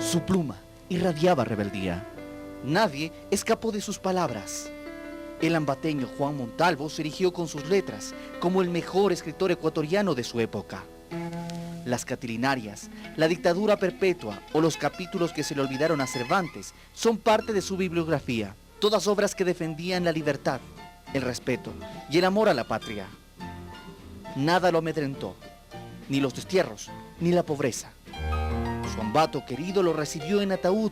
Su pluma irradiaba rebeldía. Nadie escapó de sus palabras. El ambateño Juan Montalvo se erigió con sus letras como el mejor escritor ecuatoriano de su época. Las Catilinarias, la dictadura perpetua o los capítulos que se le olvidaron a Cervantes son parte de su bibliografía, todas obras que defendían la libertad, el respeto y el amor a la patria. Nada lo amedrentó, ni los destierros, ni la pobreza. Su ambato querido lo recibió en ataúd,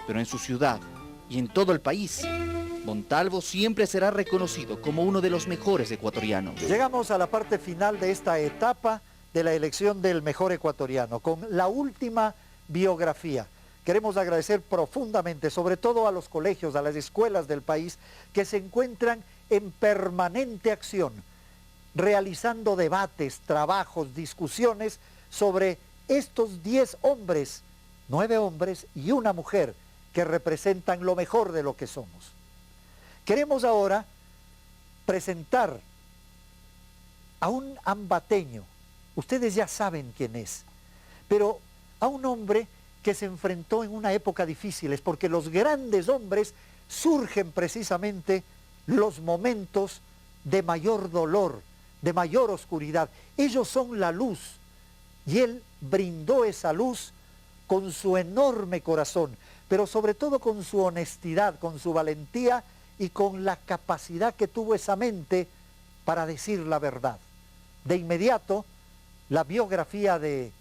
pero en su ciudad y en todo el país, Montalvo siempre será reconocido como uno de los mejores ecuatorianos. Llegamos a la parte final de esta etapa de la elección del mejor ecuatoriano, con la última biografía. Queremos agradecer profundamente, sobre todo a los colegios, a las escuelas del país, que se encuentran en permanente acción, realizando debates, trabajos, discusiones sobre estos 10 hombres, 9 hombres y una mujer, que representan lo mejor de lo que somos. Queremos ahora presentar a un ambateño, ustedes ya saben quién es, pero a un hombre que se enfrentó en una época difícil, porque los grandes hombres surgen precisamente los momentos de mayor dolor, de mayor oscuridad. Ellos son la luz, y él brindó esa luz con su enorme corazón, pero sobre todo con su honestidad, con su valentía y con la capacidad que tuvo esa mente para decir la verdad. De inmediato, la biografía de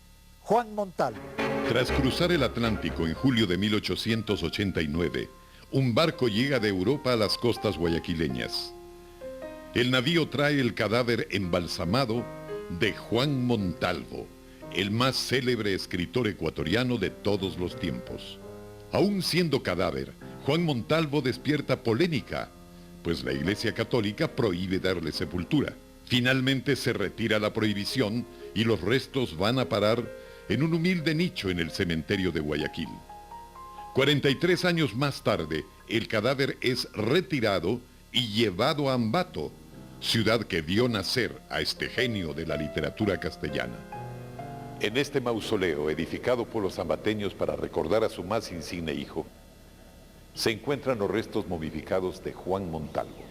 Juan Montalvo. Tras cruzar el Atlántico en julio de 1889, un barco llega de Europa a las costas guayaquileñas. El navío trae el cadáver embalsamado de Juan Montalvo, el más célebre escritor ecuatoriano de todos los tiempos. Aún siendo cadáver, Juan Montalvo despierta polémica, pues la Iglesia Católica prohíbe darle sepultura. Finalmente se retira la prohibición y los restos van a parar en un humilde nicho en el cementerio de Guayaquil. 43 años más tarde, el cadáver es retirado y llevado a Ambato, ciudad que vio nacer a este genio de la literatura castellana. En este mausoleo, edificado por los ambateños para recordar a su más insigne hijo, se encuentran los restos momificados de Juan Montalvo.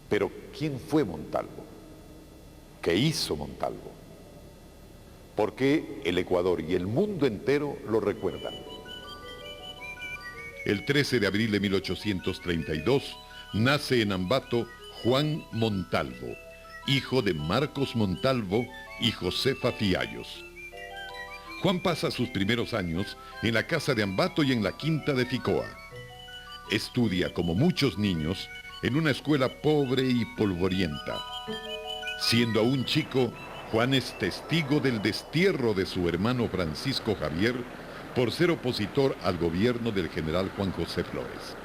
Pero, ¿quién fue Montalvo? ¿Qué hizo Montalvo? ¿Por qué el Ecuador y el mundo entero lo recuerdan? El 13 de abril de 1832 nace en Ambato Juan Montalvo, hijo de Marcos Montalvo y Josefa Fiallos. Juan pasa sus primeros años en la casa de Ambato y en la quinta de Ficoa. Estudia, como muchos niños, en una escuela pobre y polvorienta. Siendo aún chico, Juan es testigo del destierro de su hermano Francisco Javier por ser opositor al gobierno del general Juan José Flores.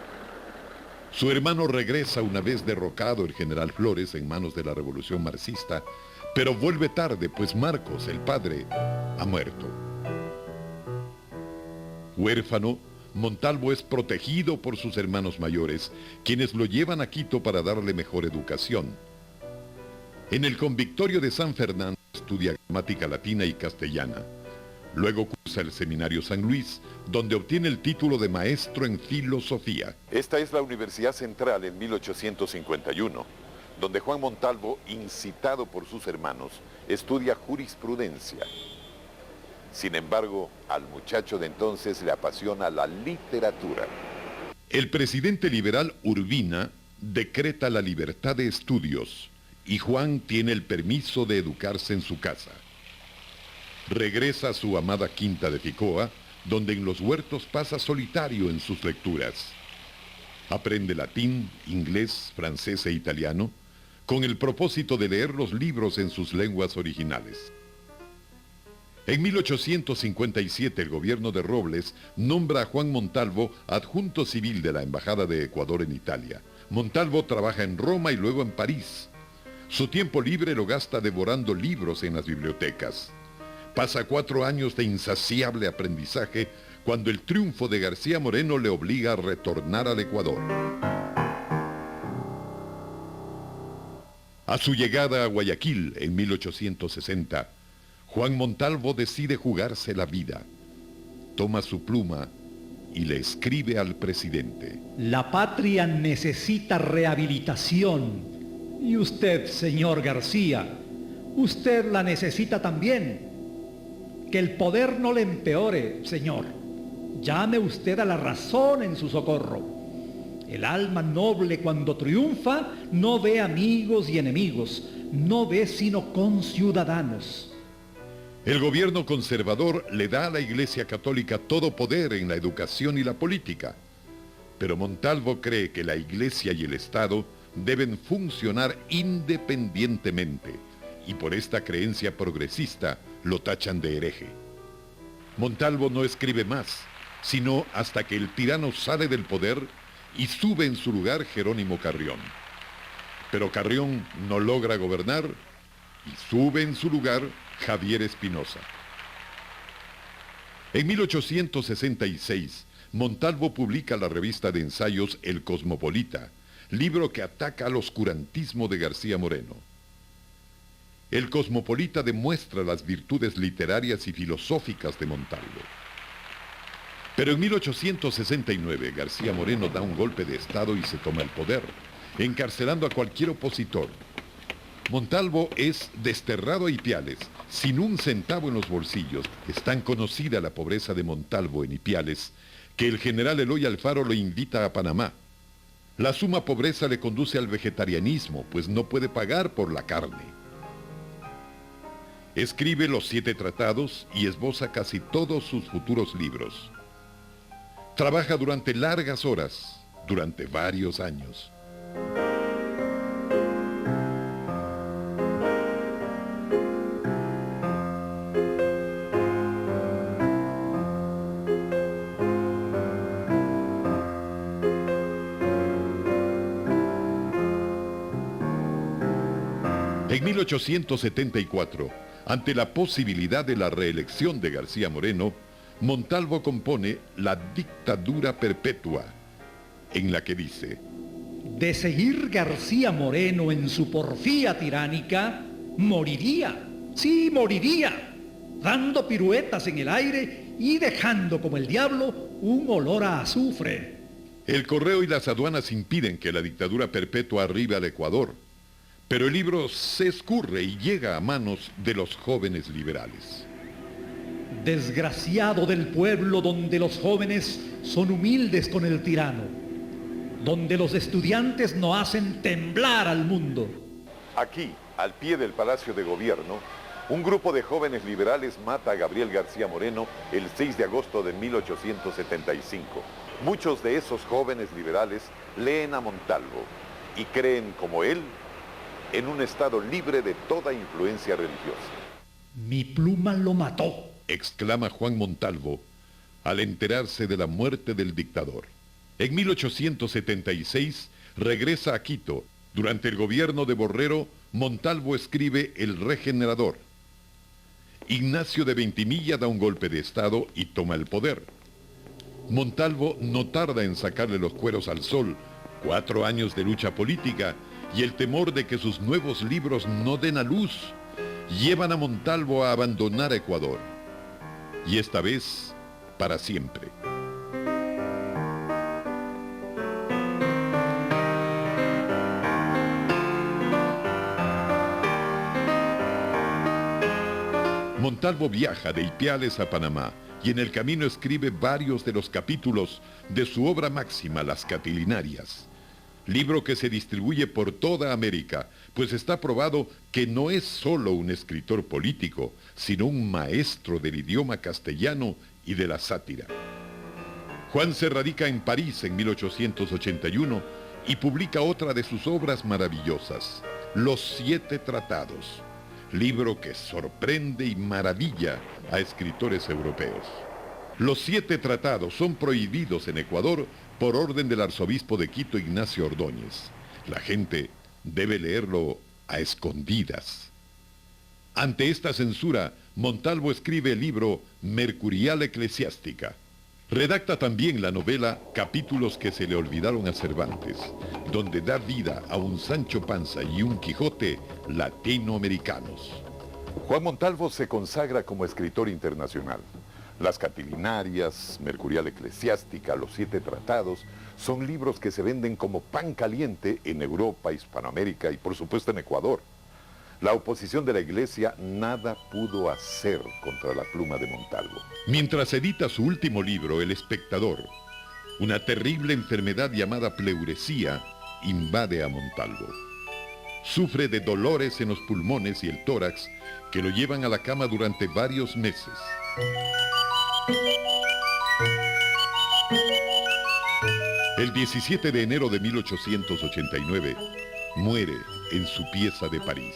Su hermano regresa una vez derrocado el general Flores en manos de la revolución marxista, pero vuelve tarde, pues Marcos, el padre, ha muerto. Huérfano, Montalvo es protegido por sus hermanos mayores, quienes lo llevan a Quito para darle mejor educación. En el convictorio de San Fernando estudia gramática latina y castellana. Luego cursa el Seminario San Luis, donde obtiene el título de maestro en filosofía. Esta es la Universidad Central en 1851, donde Juan Montalvo, incitado por sus hermanos, estudia jurisprudencia. Sin embargo, al muchacho de entonces le apasiona la literatura. El presidente liberal Urbina decreta la libertad de estudios y Juan tiene el permiso de educarse en su casa. Regresa a su amada quinta de Ficoa, donde en los huertos pasa solitario en sus lecturas. Aprende latín, inglés, francés e italiano, con el propósito de leer los libros en sus lenguas originales. En 1857 el gobierno de Robles nombra a Juan Montalvo adjunto civil de la Embajada de Ecuador en Italia. Montalvo trabaja en Roma y luego en París. Su tiempo libre lo gasta devorando libros en las bibliotecas. Pasa 4 años de insaciable aprendizaje cuando el triunfo de García Moreno le obliga a retornar al Ecuador. A su llegada a Guayaquil en 1860, Juan Montalvo decide jugarse la vida. Toma su pluma y le escribe al presidente. La patria necesita rehabilitación. Y usted, señor García, usted la necesita también. Que el poder no le empeore, señor. Llame usted a la razón en su socorro. El alma noble cuando triunfa no ve amigos y enemigos, no ve sino conciudadanos. El gobierno conservador le da a la Iglesia Católica todo poder en la educación y la política, pero Montalvo cree que la Iglesia y el Estado deben funcionar independientemente, y por esta creencia progresista lo tachan de hereje. Montalvo no escribe más, sino hasta que el tirano sale del poder y sube en su lugar Jerónimo Carrión. Pero Carrión no logra gobernar y sube en su lugar Javier Espinosa. En 1866, Montalvo publica la revista de ensayos El Cosmopolita, libro que ataca al oscurantismo de García Moreno. El Cosmopolita demuestra las virtudes literarias y filosóficas de Montalvo. Pero en 1869, García Moreno da un golpe de Estado y se toma el poder, encarcelando a cualquier opositor. Montalvo es desterrado a Ipiales, sin un centavo en los bolsillos. Es tan conocida la pobreza de Montalvo en Ipiales, que el general Eloy Alfaro lo invita a Panamá. La suma pobreza le conduce al vegetarianismo, pues no puede pagar por la carne. Escribe los 7 tratados y esboza casi todos sus futuros libros. Trabaja durante largas horas, durante varios años. En 1874, ante la posibilidad de la reelección de García Moreno, Montalvo compone La dictadura perpetua, en la que dice: De seguir García Moreno en su porfía tiránica, moriría, sí, moriría, dando piruetas en el aire y dejando como el diablo un olor a azufre. El correo y las aduanas impiden que la dictadura perpetua arribe al Ecuador, pero el libro se escurre y llega a manos de los jóvenes liberales. Desgraciado del pueblo donde los jóvenes son humildes con el tirano, donde los estudiantes no hacen temblar al mundo. Aquí, al pie del Palacio de Gobierno, un grupo de jóvenes liberales mata a Gabriel García Moreno el 6 de agosto de 1875. Muchos de esos jóvenes liberales leen a Montalvo y creen, como él, en un Estado libre de toda influencia religiosa. Mi pluma lo mató, exclama Juan Montalvo al enterarse de la muerte del dictador. En 1876 regresa a Quito. Durante el gobierno de Borrero, Montalvo escribe El Regenerador. Ignacio de Ventimilla da un golpe de Estado y toma el poder. Montalvo no tarda en sacarle los cueros al sol. 4 años de lucha política y el temor de que sus nuevos libros no den a luz llevan a Montalvo a abandonar Ecuador. Y esta vez, para siempre. Montalvo viaja de Ipiales a Panamá y en el camino escribe varios de los capítulos de su obra máxima, Las Catilinarias, libro que se distribuye por toda América, pues está probado que no es solo un escritor político, sino un maestro del idioma castellano y de la sátira. Juan se radica en París en 1881 y publica otra de sus obras maravillosas, Los 7 Tratados, libro que sorprende y maravilla a escritores europeos. Los 7 tratados son prohibidos en Ecuador por orden del arzobispo de Quito, Ignacio Ordóñez. La gente debe leerlo a escondidas. Ante esta censura, Montalvo escribe el libro Mercurial Eclesiástica. Redacta también la novela Capítulos que se le olvidaron a Cervantes, donde da vida a un Sancho Panza y un Quijote latinoamericanos. Juan Montalvo se consagra como escritor internacional. Las Catilinarias, Mercurial Eclesiástica, Los 7 Tratados, son libros que se venden como pan caliente en Europa, Hispanoamérica y por supuesto en Ecuador. La oposición de la Iglesia nada pudo hacer contra la pluma de Montalvo. Mientras edita su último libro, El Espectador, una terrible enfermedad llamada pleuresía invade a Montalvo. Sufre de dolores en los pulmones y el tórax que lo llevan a la cama durante varios meses. El 17 de enero de 1889 muere en su pieza de París.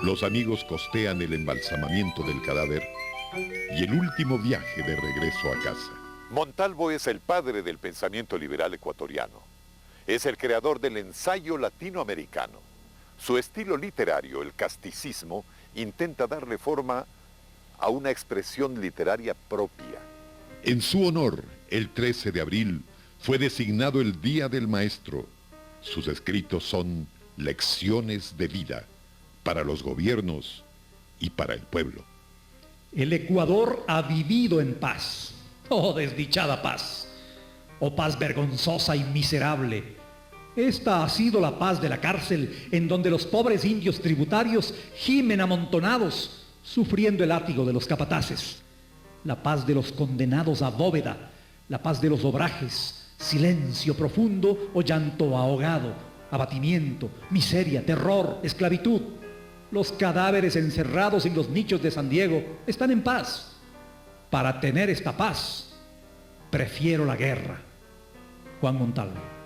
Los amigos costean el embalsamamiento del cadáver y el último viaje de regreso a casa. Montalvo es el padre del pensamiento liberal ecuatoriano. Es el creador del ensayo latinoamericano. Su estilo literario, el casticismo, intenta darle forma a una expresión literaria propia. En su honor, el 13 de abril, fue designado el Día del Maestro. Sus escritos son lecciones de vida para los gobiernos y para el pueblo. El Ecuador ha vivido en paz. Oh, desdichada paz. Oh, paz vergonzosa y miserable. Esta ha sido la paz de la cárcel, en donde los pobres indios tributarios gimen amontonados, sufriendo el látigo de los capataces. La paz de los condenados a bóveda, la paz de los obrajes, silencio profundo o llanto ahogado, abatimiento, miseria, terror, esclavitud. Los cadáveres encerrados en los nichos de San Diego están en paz. Para tener esta paz, prefiero la guerra. Juan Montalvo.